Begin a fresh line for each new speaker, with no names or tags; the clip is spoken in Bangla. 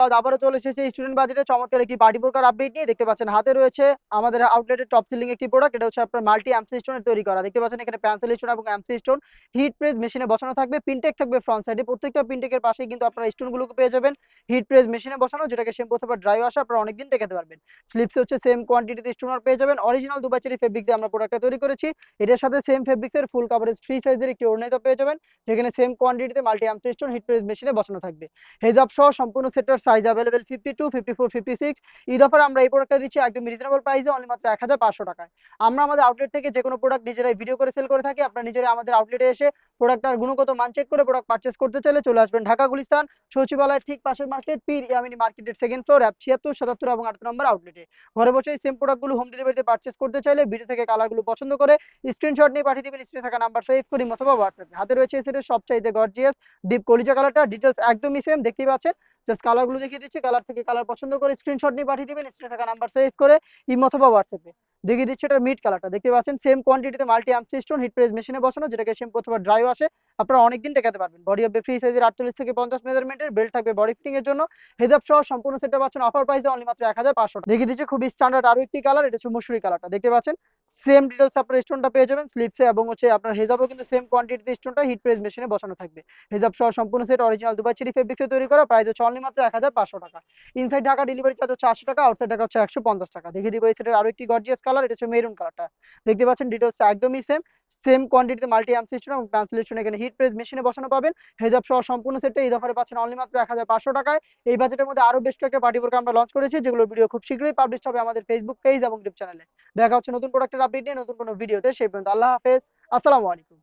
আবারও চলে এসেছে স্টুডেন্ট বাজেটে চমৎকার একটি পার্টি বোরকার আপডেট নিয়ে। দেখতে পাচ্ছেন হাতে রয়েছে আমাদের আউটলেটের টপ সেলিং একটি প্রোডাক্ট। এটা হচ্ছে আপনার মাল্টি এমসি স্টোনের তৈরি করা। দেখতে পাচ্ছেন এখানে পেন্সিল স্টোন এবং এমসি স্টোন হিট প্রেস মেশিনে বসানো থাকবে। পিনটেক থাকবে ফ্রন্ট সাইডে, প্রত্যেকটা পিনটেকের পাশেই কিন্তু আপনারা স্টোনগুলোকে পেয়ে যাবেন হিট প্রেস মেশিনে বসানো, যেটাকে শ্যাম্পু অথবা ড্রাই ওয়াশ আপনারা অনেকদিন টেকাতে পারবেন। স্লিপস হচ্ছে সেম কোয়ান্টিটিতে স্টোনার পেয়ে যাবেন। অরিজিনাল দুবাই চেরি ফেব্রিক দিয়ে আমরা প্রোডাক্টটা তৈরি করেছি। এটার সাথে সেম ফেব্রিক্সের ফুল কাভারেজ ফ্রি সাইজের একটি ওড়নাইতে পেয়ে যাবেন, যেখানে সেম কোয়ান্টিটিতে multi MC stone hit press মেশিনে বসানো থাকবে। হেজাব সহ সম্পূর্ণ সেটার সাইজ অ্যাভেলেবেল 52, 54, 56। ঈদ অফার আমরা এই প্রোডাক্টটা দিচ্ছি একদম রিজনেবল প্রাইসে, অনলি মাত্র 1500 টাকায়। আমরা আমাদের আউটলেট থেকে যে কোনো প্রোডাক্ট নিজেরাই ভিডিও করে সেল করে থাকি। আপনারা নিজেরাই আমাদের আউটলেটে এসে প্রোডাক্টটার গুণগত মান চেক করে প্রোডাক্ট পারচেস করতে চাইলে চলে আসবেন ঢাকা গুলিস্তান সচিবালয়ের ঠিক পাশের মার্কেট পীর ইয়ামিনী মার্কেটের সেকেন্ড ফ্লোর, অ্যাপ 76, 77 এবং 8 নম্বর আউটলেটে। ঘরে বসে সেম প্রোডাক্টগুলো হোম ডেলিভারিতে পারচেস করতে চাইলে ভিডিও থেকে কালারগুলো পছন্দ করে স্ক্রিনশট নিয়ে পাঠিয়ে দিবেন স্ক্রিনে থাকা নাম্বার সেভ করি অথবা হোয়াটসঅ্যাপে। হাতে রয়েছে এই সেটের সবচাইতে গর্জিয়াস ডিপ কলিজা কালারটা, ডিটেলস একদমই সেম দেখতেই পাচ্ছেন। জাস্ট কালারগুলো দেখিয়ে দিচ্ছি, কালার থেকে কালার পছন্দ করে স্ক্রিনশট নিয়ে পাঠিয়ে দিবেন স্ক্রিনে থাকা নাম্বার সেভ করে অথবা হোয়াটসঅ্যাপে। দেখিয়ে দিচ্ছি এটা মিড কালারটা, দেখতে পাচ্ছেন সেম কোয়ান্টিটিতে multi arms stone hit press মেশিনে বসানো, যেটাকে শ্যাম্পু অথবা ড্রাই ওয়াশে আপনারা অনেকদিন টেকাতে পারবেন। বডি হবে ফ্রি সাইজের 48 থেকে 50 মেজারমেন্টের, বেল্ট থাকবে বডি ফিটিং এর জন্য। হেজাব সহ সম্পূর্ণ সেটটা পাচ্ছেন অফার প্রাইসে অনলি মাত্র 1500 টাকা। দেখিয়ে দিচ্ছি খুবই স্ট্যান্ডার্ড আরো একটি কালার, এটা হচ্ছে মসুরি কালারটা, দেখতে পাচ্ছেন সেম ডিটেলস আপনার স্টোনটা পেয়ে যাবেন স্লিপসে এবং হচ্ছে আপনার হেজাবও কিন্তু সেম কোয়ান্টিটিতে স্টোনটা হিট প্রেস মেশিনে বসানো থাকবে। হেজাব সহ সম্পূর্ণ সেট অরিজিনাল দুবাই চেরি ফেব্রিক্সে তৈরি করা, প্রাইস হচ্ছে অনলি মাত্র 1500 টাকা। ইনসাইড ঢাকা ডেলিভারি চার্জ হচ্ছে 80 টাকা, আউটসাইড ঢাকা হচ্ছে 150 টাকা। দেখিয়ে দিব এই সেটের আরো একটি গর্জিয়াস কালার, এটা হচ্ছে মেরুন কালারটা, দেখতে পাচ্ছেন ডিটেলস একদমই সেম। সেম কোয়ান্টিটিতে মাল্টি আর্মস স্টোন এবং পেন্সিল স্টোন এখানে হিট প্রেস মেশিনে বসানো পাবেন। হেজাব সহ সম্পূর্ণ সেটটা এই অফারে পাচ্ছেন অনলি মাত্র 1500 টাকায়। এই বাজেটের মধ্যে আরো বেশ কয়েকটা পার্টি বোরকা আমরা লঞ্চ করেছি, যেগুলোর ভিডিও খুব শীঘ্রই পাবলিশ হবে আমাদের ফেসবুক পেজ এবং ইউটিউব চ্যানেলে। দেখা হচ্ছে নতুন প্রোডাক্টের আপডেট নিয়ে নতুন কোনো ভিডিওতে, সেই পর্যন্ত আল্লাহ হাফেজ, আসসালামু আলাইকুম।